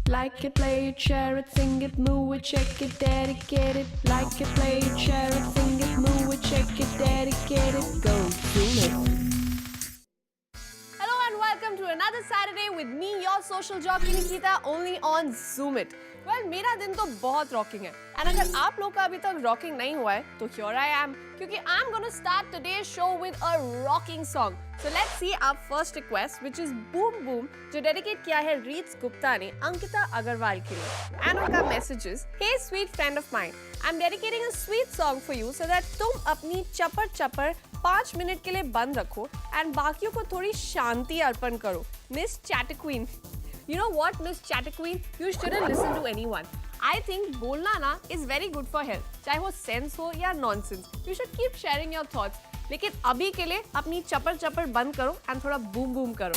Like it, play it, share it, sing it, move it, check it, dedicate it. Like it, play it, share it, sing it, move it, check it, dedicate it. Go, zoom it. Hello and welcome to another Saturday with me, your social jockey Nikita, only on Zoom It. Well, मेरा दिन तो बहुत rocking है and अगर आप लोग का अभी तक rocking नहीं हुआ है तो here I am क्योंकि I'm gonna start today's show with a rocking song. So let's see our first request which is Boom Boom जो dedicate किया है रीत्स गुप्ता ने अंकिता अग्रवाल के लिए and उनका message is Hey sweet friend of mine, I'm dedicating a sweet song for you so that तुम अपनी चपर चपर 5 minute के लिए बंद रखो एंड बाकियों को थोड़ी शांति अर्पण करो. Miss चैटक्वीन. You know what, Miss Chatterqueen? You shouldn't listen to anyone. I think बोलना ना is very good for health. चाहे वो sense हो या nonsense. You should keep sharing your thoughts. लेकिन अभी के लिए अपनी चपर बंद करो एंड थोड़ा बूम बूम करो.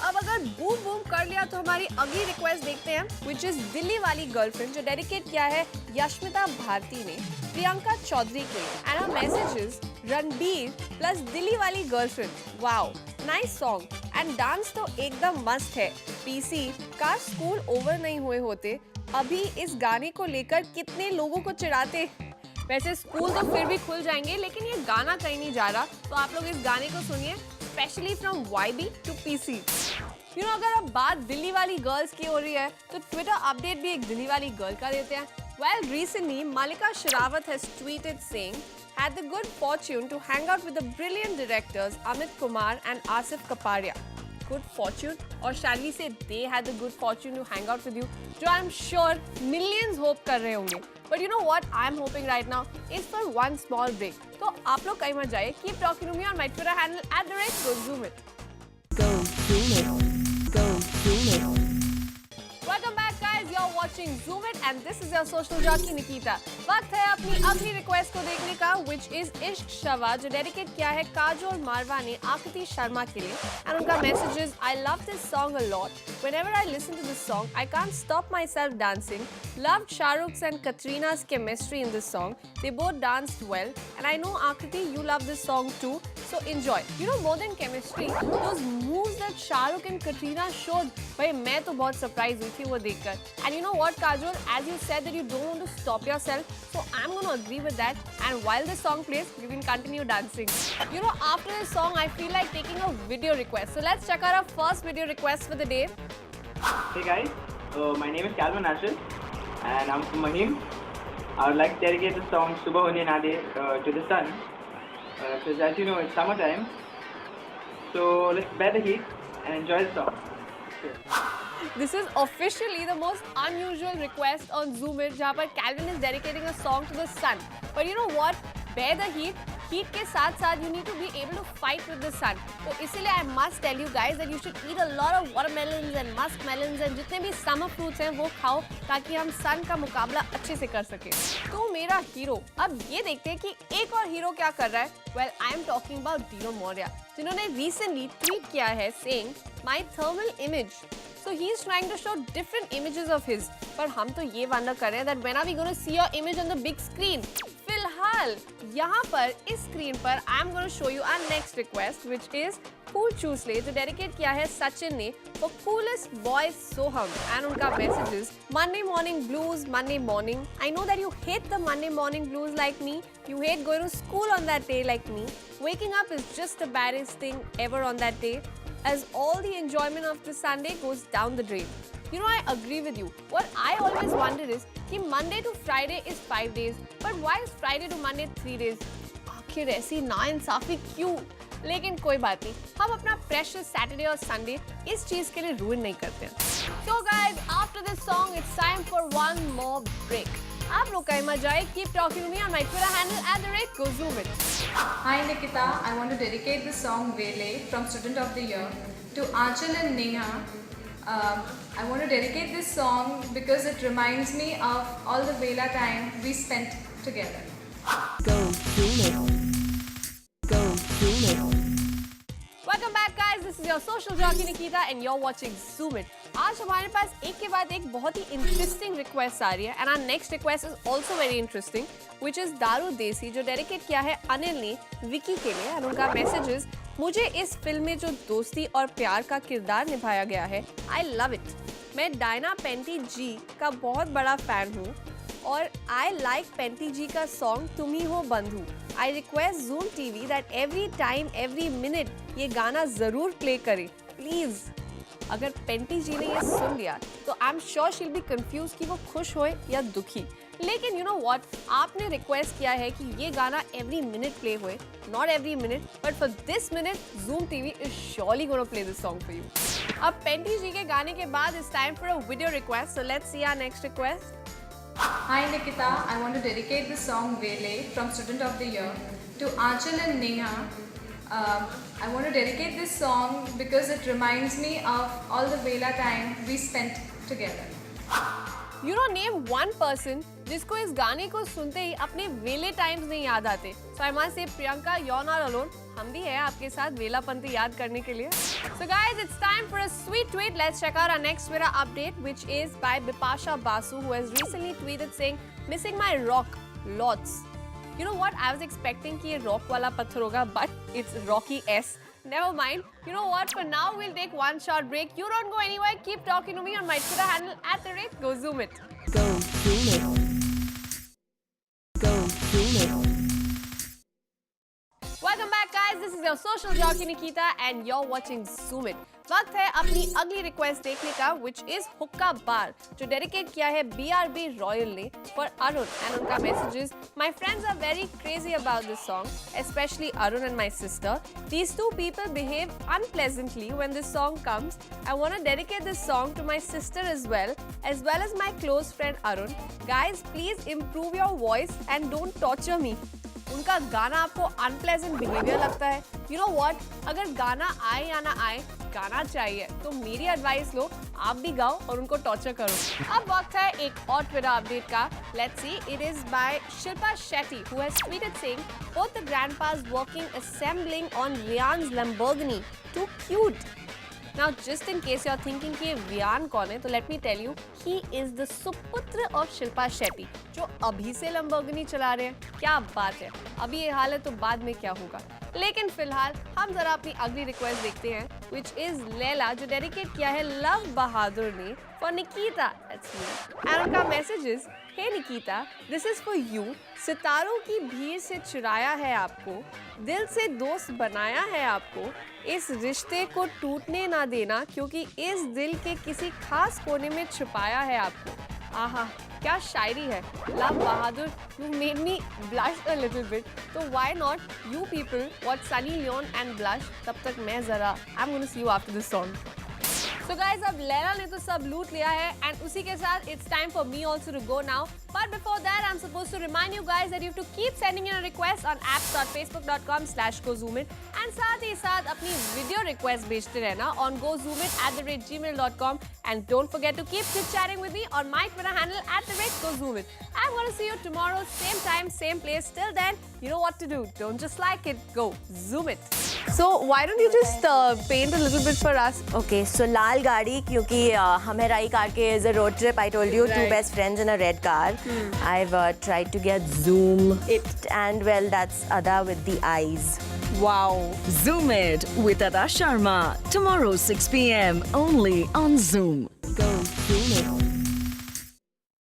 अब अगर बूम बूम कर लिया तो हमारी अगली रिक्वेस्ट देखते हैं which is दिल्ली वाली गर्लफ्रेंड जो डेडिकेट किया है यश्मिता भारती ने प्रियंका चौधरी के लिए and her message is Ranbir plus Delhi वाली girlfriend. Wow, nice song and dance तो एकदम मस्त है. पीसी का स्कूल ओवर नहीं हुए होते अभी इस गाने को लेकर कितने लोगों को चिढ़ाते. वैसे स्कूल तो फिर भी खुल जाएंगे लेकिन ये गाना कहीं नहीं जा रहा तो आप लोग इस गाने को सुनिए specially from YB to PC. You know अगर अब बात दिल्ली वाली गर्ल्स की हो रही है तो ट्विटर अपडेट भी एक दिल्ली वाली गर्ल का देते हैं. Well, recently Malika Sherawat has tweeted saying had the good fortune to hang out with the brilliant directors Amit Kumar and Asif Kapadia. Good fortune, or shall we say they had the good fortune to hang out with you, जो I'm sure millions hope कर रहे होंगे. But you know what I'm hoping right now is for one small break. तो आप लोग कहीं मत जाइए. Keep talking to me on my Twitter handle @GoZoomIt. Go, zoom it. Go, zoom it. Welcome back guys, you're watching Zoom It and this is your social jockey Nikita. वक्त है अपनी अगली रिक्वेस्ट को देखने का which is इश्क शवा जो dedicate किया है काजोल मारवा ने आकृति शर्मा के लिए and उनका message is I love this song a lot. Whenever I listen to this song, I can't stop myself dancing. Loved Shahrukh's and Katrina's chemistry in this song. They both danced well and I know Akriti you love this song too. So enjoy. You know more than chemistry, those moves that Shahrukh and Katrina showed. भाई मैं तो बहुत surprised हुई थी वो देखकर. And you know what Kajol, as you said that you don't want to stop yourself, so I'm going to agree with that. And while the song plays, you can continue dancing. You know after this song, I feel like taking a video request. So let's check out our first video request for the day. Hey guys, my name is Calvin Ashil and I'm from Mahim. I would like to dedicate the song Subah Hone Na De to the sun because as you know it's summertime. So let's bear the heat and enjoy the song. This is officially the most unusual request on Zoom It जहाँ पर Calvin is dedicating a song to the sun. But you know what? Bear the heat. Heat के साथ साथ you need to be able to fight with the sun. तो इसीलिए I must tell you guys that you should eat a lot of watermelons and muskmelons and जितने भी summer fruits हैं वो खाओ ताकि हम sun का मुकाबला अच्छे से कर सकें. तो मेरा हीरो, अब ये देखते हैं कि एक और हीरो क्या कर रहा है. Well, I am talking about Dino Moria जिन्होंने recently tweet किया है saying my thermal image. So he's trying to show different images of his. पर हम तो ये wonder कर रहे हैं that when are we going to see your image on the big screen? फिलहाल यहाँ पर इस स्क्रीन पर I am going to show you our next request which is Cool Chusle जो डेडिकेट किया है सचिन ने for coolest boy Soham and उनका message is Monday morning blues, Monday morning. I know that you hate the Monday morning blues like me. You hate going to school on that day like me. Waking up is just the baddest thing ever on that day. As all the enjoyment of the Sunday goes down the drain. You know, I agree with you. What I always wonder is कि Monday to Friday is 5 days, but why is Friday to Monday 3 days? आखिर ऐसी नाइंसाफी क्यों? लेकिन कोई बात नहीं, हम अपना precious Saturday और Sunday इस चीज के लिए ruin नहीं करते. So guys, after this song, it's time for one more break. आप लोग कहीं मत जाए. Keep talking to me on my Twitter handle @GoZoomIt. Hi Nikita, I want to dedicate the song Vele from Student of the Year to Aanchal and Neha. I want to dedicate this song because it reminds me of all the Vela time we spent together. Go, zoom it. Go, zoom it. Welcome back guys, this is your social jockey Nikita and you're watching Zoom It. आज हमारे पास एक के बाद एक बहुत ही interesting request आ रही है and our next request is also very interesting which is दारू देसी जो डेडिकेट किया है अनिल ने विकी के लिए and उनका मैसेज is मुझे इस फिल्म में जो दोस्ती और प्यार का किरदार निभाया गया है I love it. मैं डायना पेंटी जी का बहुत बड़ा फैन हूँ और आई लाइक पेंटी जी का सॉन्ग तुम ही हो बंधु। I request Zoom TV that every time every minute ये गाना जरूर प्ले करे प्लीज। अगर पेंटी जी ने ये सुन लिया तो I am sure she will be confuse कि वो खुश होए या दुखी। लेकिन यू नो व्हाट, आपने रिक्वेस्ट किया है कि ये गाना एवरी मिनट प्ले होए, not every minute but for this minute Zoom TV is surely gonna play this song for you. अब पेंटी जी के गाने के बाद it's time for a video request, so let's see our next request. Hi Nikita, I want to dedicate the song Vele from Student of the Year to Aanchal and Neha. I want to dedicate this song because it reminds me of all the Vela time we spent together. You know, name one person जिसको इस गाने को सुनते ही अपने वेले times नहीं याद आते। So I must say Priyanka, you're not alone. हम भी हैं आपके साथ वेलापंती याद करने के लिए। So guys, it's time for a sweet tweet. Let's check out our next Twitter update, which is by Bipasha Basu, who has recently tweeted saying, "Missing my rock, lots." You know what? I was expecting कि ये rock वाला पत्थर होगा, but it's Rocky S. Never mind. You know what? For now, we'll take one short break. You don't go anywhere. Keep talking to me on my Twitter handle @GoZoomIt. Go zoom it. Go zoom it. Welcome back, guys. This is your social jockey Nikita, and you're watching Zoom It. वक्त है अपनी अगली request देखने का, which is हुक्का बार, जो dedicate किया है BRB रॉयल ने for अरुण, and उनका message is, my friends are very crazy about this song, especially Arun and my sister. These two people behave unpleasantly when this song comes. I want to dedicate this song to my sister as well as my close friend Arun. Guys, please improve your voice and don't torture me. उनका गाना आपको unpleasant behaviour लगता है? You know what, अगर गाना आए या ना आए, गाना चाहिए तो मेरी एडवाइस लो, आप भी गाओ और उनको टॉर्चर करो। अब वक्त है एक और ट्विटर अपडेट का। Let's see, it is by Shilpa Shetty, who has tweeted saying, both the grandpas working assembling on Riaan's Lamborghini, too cute. Now, just in case you're thinking कि वियान कौन है, तो let me tell you, he is the सुपुत्र of Shilpa Shetty, जो अभी से Lamborghini चला रहे हैं। क्या बात है, अभी ये हाल है तो बाद में क्या होगा। लेकिन फिलहाल हम जरा अपनी अगली रिक्वेस्ट देखते हैं, which is लैला, जो डेडिकेट किया है लव बहादुर ने for Nikita. That's me. And उनका message is, hey Nikita, this is for you. सितारों की भीड़ से चुराया है आपको, दिल से दोस्त बनाया है आपको, इस रिश्ते को टूटने ना देना, क्योंकि इस दिल के किसी खास कोने में छुपाया है आपको। आहा, क्या शायरी है। Love Bahadur, you made me blush a little bit. तो why not you people watch Sunny Leone and blush? तब तक मैं जरा I'm gonna see you after this song. So guys, अब लैला ने तो सब लूट लिया है, and उसी के साथ it's time for me also to go now. But before that, I'm supposed to remind you guys that you have to keep sending in a request on apps.facebook.com/gozoomit, and साथ ही साथ अपनी वीडियो रिक्वेस्ट भेजते रहना on gozoomit@gmail.com, and don't forget to keep chit-chatting with me on my Twitter handle @gozoomit. I'm going to see you tomorrow, same time, same place. Till then, you know what to do. Don't just like it, go zoom it. So why don't you just paint a little bit for us? Okay, so लाल गाड़ी, क्योंकि हमें राई car के is a road trip. I told you, two best friends in a red car. I've tried to get zoom it, and well, that's Ada with the eyes. Wow. Zoom It with Ada Sharma. Tomorrow 6 p.m. only on Zoom. Go